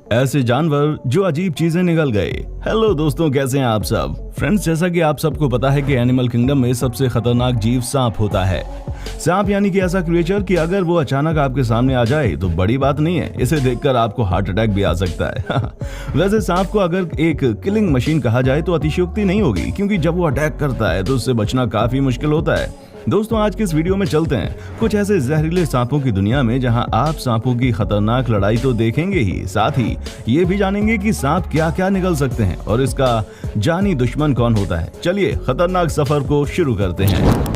ऐसे जानवर जो अजीब चीजें निगल गए। हेलो दोस्तों, कैसे हैं आप सब फ्रेंड्स। जैसा कि आप सबको पता है कि एनिमल किंगडम में सबसे खतरनाक जीव सांप होता है। सांप यानी कि ऐसा क्रिएचर कि अगर वो अचानक आपके सामने आ जाए तो बड़ी बात नहीं है, इसे देखकर आपको हार्ट अटैक भी आ सकता है। वैसे सांप को अगर एक किलिंग मशीन कहा जाए तो अतिशयोक्ति नहीं होगी, क्योंकि जब वो अटैक करता है तो उससे बचना काफी मुश्किल होता है। दोस्तों, आज के इस वीडियो में चलते हैं कुछ ऐसे जहरीले सांपों की दुनिया में जहां आप सांपों की खतरनाक लड़ाई तो देखेंगे ही, साथ ही ये भी जानेंगे कि सांप क्या क्या निगल सकते हैं और इसका जानी दुश्मन कौन होता है। चलिए खतरनाक सफर को शुरू करते हैं।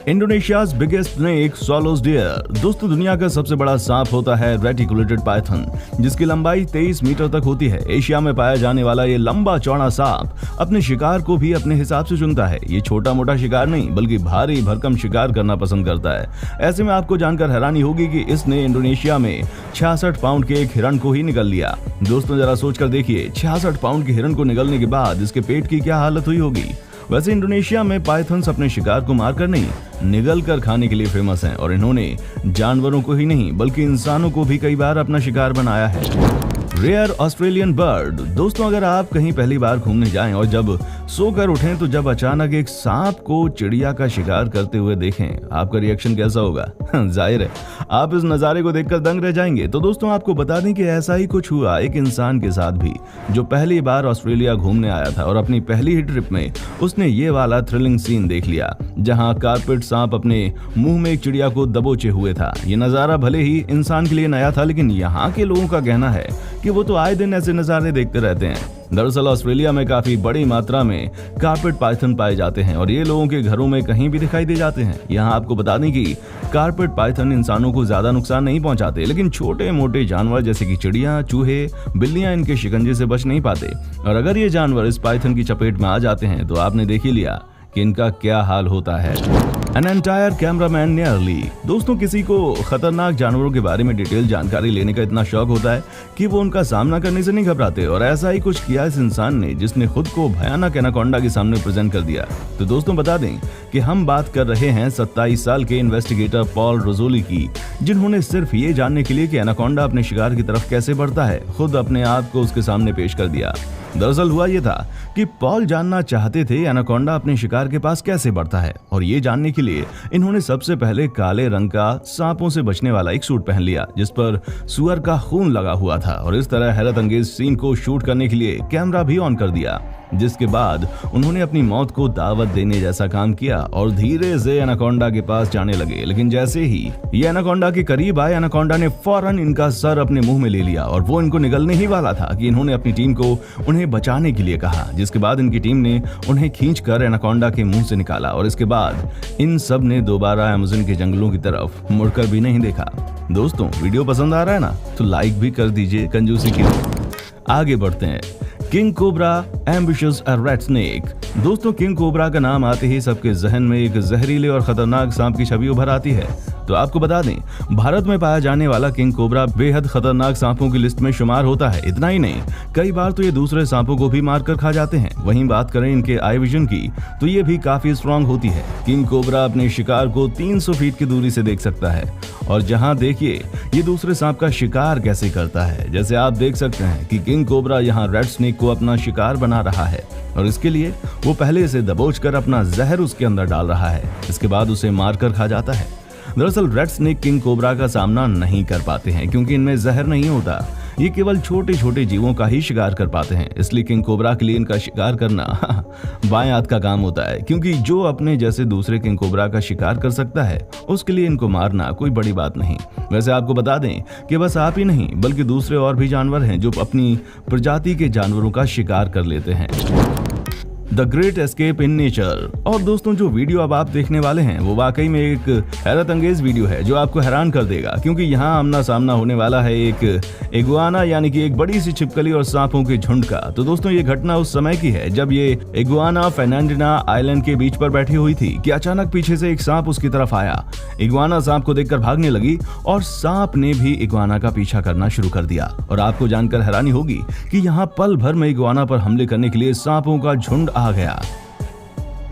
Indonesia's biggest snake swallows deer. दोस्तों, दुनिया का सबसे बड़ा सांप होता है रेटिकुलेटेड पाइथन, जिसकी लंबाई 23 मीटर तक होती है। एशिया में पाया जाने वाला ये लंबा चौड़ा सांप अपने शिकार को भी अपने हिसाब से चुनता है। ये छोटा मोटा शिकार नहीं बल्कि भारी भरकम शिकार करना पसंद करता है। ऐसे में आपको जानकर हैरानी होगी कि इसने इंडोनेशिया में 66 पाउंड के एक हिरण को ही निगल लिया। दोस्तों, जरा सोच कर देखिए, 66 पाउंड के हिरण को निगलने के बाद इसके पेट की क्या हालत हुई होगी। वैसे इंडोनेशिया में पाइथन्स अपने शिकार को मारकर नहीं, निगल कर खाने के लिए फेमस हैं और इन्होंने जानवरों को ही नहीं बल्कि इंसानों को भी कई बार अपना शिकार बनाया है। Rare Australian bird. दोस्तों, अगर आप कहीं पहली बार घूमने जाएं और जब सोकर उठें तो जब अचानक एक सांप को चिड़िया का शिकार करते हुए देखें, आपका रिएक्शन कैसा होगा? जाहिर है आप इस नज़ारे को देखकर दंग रह जाएंगे। तो दोस्तों, आपको बता दें कि ऐसा ही कुछ हुआ एक इंसान के साथ भी, जो पहली बार ऑस्ट्रेलिया घूमने आया था और अपनी पहली ही ट्रिप में उसने ये वाला थ्रिलिंग सीन देख लिया, जहां कारपेट सांप अपने मुंह में एक चिड़िया को दबोचे हुए था। ये नज़ारा भले ही इंसान के लिए नया था, लेकिन यहाँ के लोगों का कहना है कि वो तो आए दिन ऐसे नज़ारे देखते रहते हैं। दरअसल ऑस्ट्रेलिया में काफी बड़ी मात्रा में कारपेट पाइथन पाए जाते हैं और ये लोगों के घरों में कहीं भी दिखाई दे जाते हैं। यहाँ आपको बता दें कि कारपेट पाइथन इंसानों को ज्यादा नुकसान नहीं पहुंचाते, लेकिन छोटे मोटे जानवर जैसे कि चिड़िया, चूहे, बिल्लियां इनके शिकंजे से बच नहीं पाते। और अगर ये जानवर इस पाइथन की चपेट में आ जाते हैं तो आपने देख ही लिया कि इनका क्या हाल होता है। An entire cameraman nearly। दोस्तों, किसी को खतरनाक जानवरों के बारे में डिटेल जानकारी लेने का इतना शौक होता है कि वो उनका सामना करने से नहीं घबराते, और ऐसा ही कुछ किया इस इंसान ने, जिसने खुद को भयानक एनाकोंडा के सामने प्रेजेंट कर दिया। तो दोस्तों, बता दें कि हम बात कर रहे हैं 27 साल के इन्वेस्टिगेटर पॉल रोजोली की, जिन्होंने सिर्फ ये जानने के लिए कि एनाकोंडा अपने शिकार की तरफ कैसे बढ़ता है, खुद अपने आप को उसके सामने पेश कर दिया। दरअसल हुआ ये था कि पॉल जानना चाहते थे एनाकोंडा अपने शिकार के पास कैसे बढ़ता है, और ये जानने के लिए इन्होंने सबसे पहले काले रंग का सांपों से बचने वाला एक सूट पहन लिया, जिस पर सुअर का खून लगा हुआ था, और इस तरह हैरत अंगेज सीन को शूट करने के लिए कैमरा भी ऑन कर दिया। जिसके बाद उन्होंने अपनी मौत को दावत देने जैसा काम किया और धीरे से एनाकोंडा के पास जाने लगे। लेकिन जैसे ही ये एनाकोंडा के करीब आए, एनाकोंडा ने फौरन इनका सर अपने मुंह में ले लिया और वो इनको निगलने ही वाला था कि इन्होंने अपनी टीम को उन्हें बचाने के लिए कहा, जिसके बाद इनकी टीम ने उन्हें खींचकर एनाकोंडा के मुंह से निकाला और इसके बाद इन सब ने दोबारा अमेज़न के जंगलों की तरफ मुड़कर भी नहीं देखा। दोस्तों, वीडियो पसंद आ रहा है ना, तो लाइक भी कर दीजिए, कंजूसी क्यों। आगे बढ़ते हैं। King cobra ambitious red snake. दोस्तों, किंग कोबरा का नाम आते ही सबके जहन में एक जहरीले और खतरनाक सांप की छवि उभर आती है। तो आपको बता दें, भारत में पाया जाने वाला किंग कोबरा बेहद खतरनाक सांपों की लिस्ट में शुमार होता है। इतना ही नहीं, कई बार तो ये दूसरे सांपों को भी मारकर खा जाते हैं। वहीं बात करें इनके आई विजन की, तो ये भी काफी स्ट्रांग होती है। किंग कोबरा अपने शिकार को 300 फीट की दूरी से देख सकता है, और जहां देखिए ये दूसरे सांप का शिकार कैसे करता है। जैसे आप देख सकते हैं कि किंग कोबरा यहाँ रेड स्नेक को अपना शिकार बना रहा है, और इसके लिए वो पहले से दबोचकर अपना जहर उसके अंदर डाल रहा है, इसके बाद उसे मारकर खा जाता है। दरअसल रेड स्नेक किंग कोबरा का सामना नहीं कर पाते हैं, क्योंकि इनमें जहर नहीं होता। ये केवल छोटे छोटे जीवों का ही शिकार कर पाते हैं, इसलिए किंग कोबरा के लिए इनका शिकार करना बाएं हाथ का काम होता है, क्योंकि जो अपने जैसे दूसरे किंग कोबरा का शिकार कर सकता है, उसके लिए इनको मारना कोई बड़ी बात नहीं। वैसे आपको बता दें कि बस आप ही नहीं बल्कि दूसरे और भी जानवर हैं जो अपनी प्रजाति के जानवरों का शिकार कर लेते हैं। The great escape in nature. और दोस्तों, जो वीडियो अब आप देखने वाले हैं वो वाकई में एक हैरत अंगेज वीडियो है जो आपको हैरान कर देगा, क्योंकि यहाँ आमना सामना होने वाला है एक इगुआना यानी कि एक बड़ी सी छिपकली और सांपों के झुंड का। तो दोस्तों, ये घटना उस समय की है जब ये इगुआना फेर्नांडिना आइलैंड के बीच पर बैठी हुई थी कि अचानक पीछे से एक सांप उसकी तरफ आया। इगुआना सांप को देखकर भागने लगी और सांप ने भी इगुआना का पीछा करना शुरू कर दिया। और आपको जानकर हैरानी होगी कि यहाँ पल भर में इगुआना पर हमले करने के लिए सांपों का झुंड आ गया।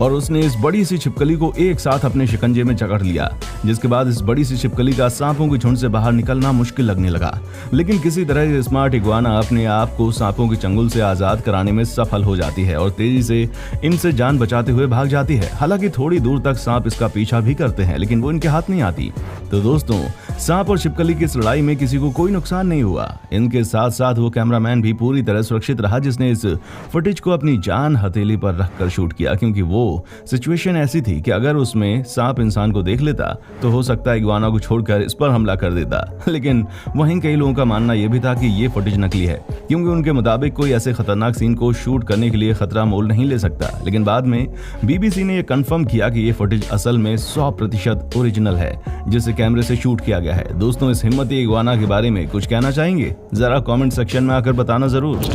और उसने इस बड़ी सी छिपकली को एक साथ अपने शिकंजे में जकड़ लिया, जिसके बाद इस बड़ी सी छिपकली का सांपों के झुंड से बाहर निकलना मुश्किल लगने लगा। लेकिन किसी तरह ये स्मार्ट इग्वाना अपने आप को सांपों के चंगुल से आजाद कराने में सफल हो जाती है और तेजी से इनसे जान बचाते हुए भाग जाती है। हालांकि थोड़ी दूर तक सांप इसका पीछा भी करते हैं, लेकिन वो इनके हाथ नहीं आती। तो दोस्तों, सांप और छिपकली की इस लड़ाई में किसी को कोई नुकसान नहीं हुआ। इनके साथ साथ वो कैमरामैन भी पूरी तरह सुरक्षित रहा, जिसने इस फुटेज को अपनी जान हथेली पर रखकर शूट किया, क्योंकि वो सिचुएशन ऐसी थी कि अगर उसमें सांप इंसान को देख लेता तो हो सकता है इग्वाना को छोड़कर इस पर हमला कर देता। लेकिन वहीं कई लोगों का मानना यह भी था कि ये फुटेज नकली है, क्योंकि उनके मुताबिक कोई ऐसे खतरनाक सीन को शूट करने के लिए खतरा मोल नहीं ले सकता। लेकिन बाद में BBC ने यह कंफर्म किया कि ये फुटेज असल में 100% ओरिजिनल है, जिसे कैमरे से शूट किया गया है। दोस्तों, इस हिम्मती इग्वाना के बारे में कुछ कहना चाहेंगे? जरा कमेंट सेक्शन में आकर बताना जरूर।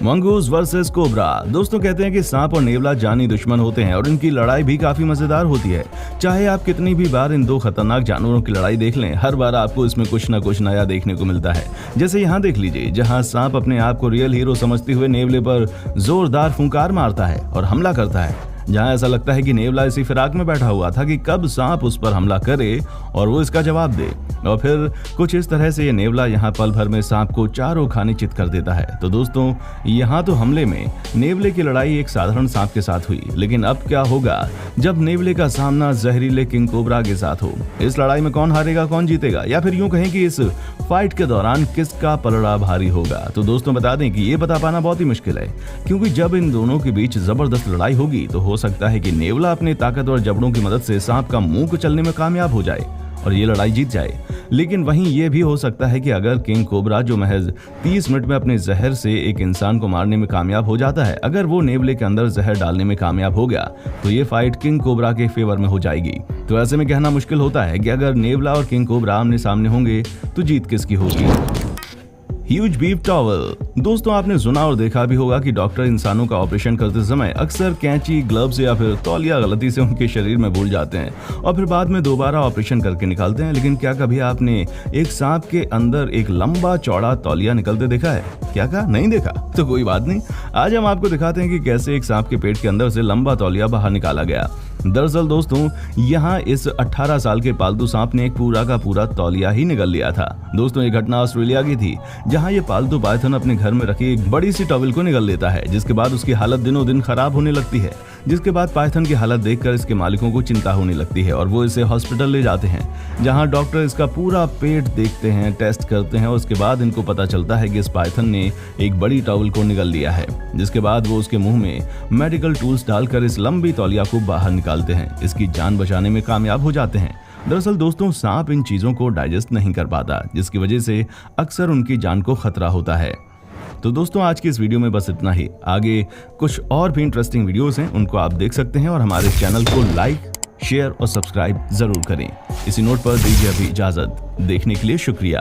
Mongoose versus cobra. दोस्तों, कहते हैं कि सांप और नेवला जानी दुश्मन होते हैं और इनकी लड़ाई भी काफी मजेदार होती है। चाहे आप कितनी भी बार इन दो खतरनाक जानवरों की लड़ाई देख लें, हर बार आपको इसमें कुछ न कुछ नया देखने को मिलता है। जैसे यहाँ देख लीजिए, जहाँ सांप अपने आप को रियल हीरो समझते हुए नेवले पर जोरदार फुंकार मारता है और हमला करता है, जहां ऐसा लगता है कि नेवला इसी फिराक में बैठा हुआ था कि कब सांप उस पर हमला करे और वो इसका जवाब दे। और फिर कुछ इस तरह से ये नेवला यहाँ पल भर में सांप को चारों खाने चित कर देता है। तो दोस्तों, यहाँ तो हमले में नेवले की लड़ाई एक साधारण सांप के साथ हुई, लेकिन अब क्या होगा जब नेवले का सामना जहरीले किंग कोबरा के साथ हो? इस लड़ाई में कौन हारेगा, कौन जीतेगा, या फिर यूं कहें कि इस फाइट के दौरान किसका पलड़ा भारी होगा? तो दोस्तों, बता दें कि ये बता पाना बहुत ही मुश्किल है, क्योंकि जब इन दोनों के बीच जबरदस्त लड़ाई होगी तो हो सकता है कि नेवला अपने ताकतवर जबड़ों की मदद से सांप का मुंह कुचलने में कामयाब हो जाए और ये लड़ाई जीत जाए। लेकिन वहीं ये भी हो सकता है कि अगर किंग कोबरा, जो महज 30 मिनट में अपने जहर से एक इंसान को मारने में कामयाब हो जाता है, अगर वो नेवले के अंदर जहर डालने में कामयाब हो गया तो ये फाइट किंग कोबरा के फेवर में हो जाएगी। तो ऐसे में कहना मुश्किल होता है कि अगर नेवला और किंग कोबरा आमने सामने होंगे तो जीत किसकी होगी। Huge beef towel. दोस्तों, आपने सुना और देखा भी होगा कि डॉक्टर इंसानों का ऑपरेशन करते समय अक्सर कैंची, ग्लव्स या फिर तौलिया गलती से उनके शरीर में भूल जाते हैं और फिर बाद में दोबारा ऑपरेशन करके निकालते हैं। लेकिन क्या कभी आपने एक सांप के अंदर एक लंबा चौड़ा तौलिया निकलते देखा है? क्या कहा? नहीं देखा? तो कोई बात नहीं, आज हम आपको दिखाते हैं कि कैसे एक सांप के पेट के अंदर से लंबा तौलिया बाहर निकाला गया। दरअसल दोस्तों, यहाँ इस 18 साल के पालतू सांप ने एक पूरा का पूरा तौलिया ही निगल लिया था। दोस्तों, ये घटना ऑस्ट्रेलिया की थी, जहाँ ये पालतू पाइथन अपने घर में रखी एक बड़ी सी टॉवल को निगल लेता है, जिसके बाद उसकी हालत दिनों दिन खराब होने लगती है। जिसके बाद पाइथन की हालत देखकर इसके मालिकों को चिंता होने लगती है और वो इसे हॉस्पिटल ले जाते हैं, जहाँ डॉक्टर इसका पूरा पेट देखते हैं, टेस्ट करते हैं और उसके बाद इनको पता चलता है कि इस पाइथन ने एक बड़ी टॉवल को निगल लिया है। जिसके बाद वो उसके मुंह में मेडिकल टूल्स डालकर इस लंबी तौलिया को बाहर निकालते हैं, इसकी जान बचाने में कामयाब हो जाते हैं। दरअसल दोस्तों, सांप इन चीजों को डाइजेस्ट नहीं कर पाता, जिसकी वजह से अक्सर उनकी जान को खतरा होता है। तो दोस्तों, आज की इस वीडियो में बस इतना ही। आगे कुछ और भी इंटरेस्टिंग वीडियोस हैं, उनको आप देख सकते हैं और हमारे चैनल को लाइक, शेयर और सब्सक्राइब जरूर करें। इसी नोट पर दीजिए अभी इजाजत। देखने के लिए शुक्रिया।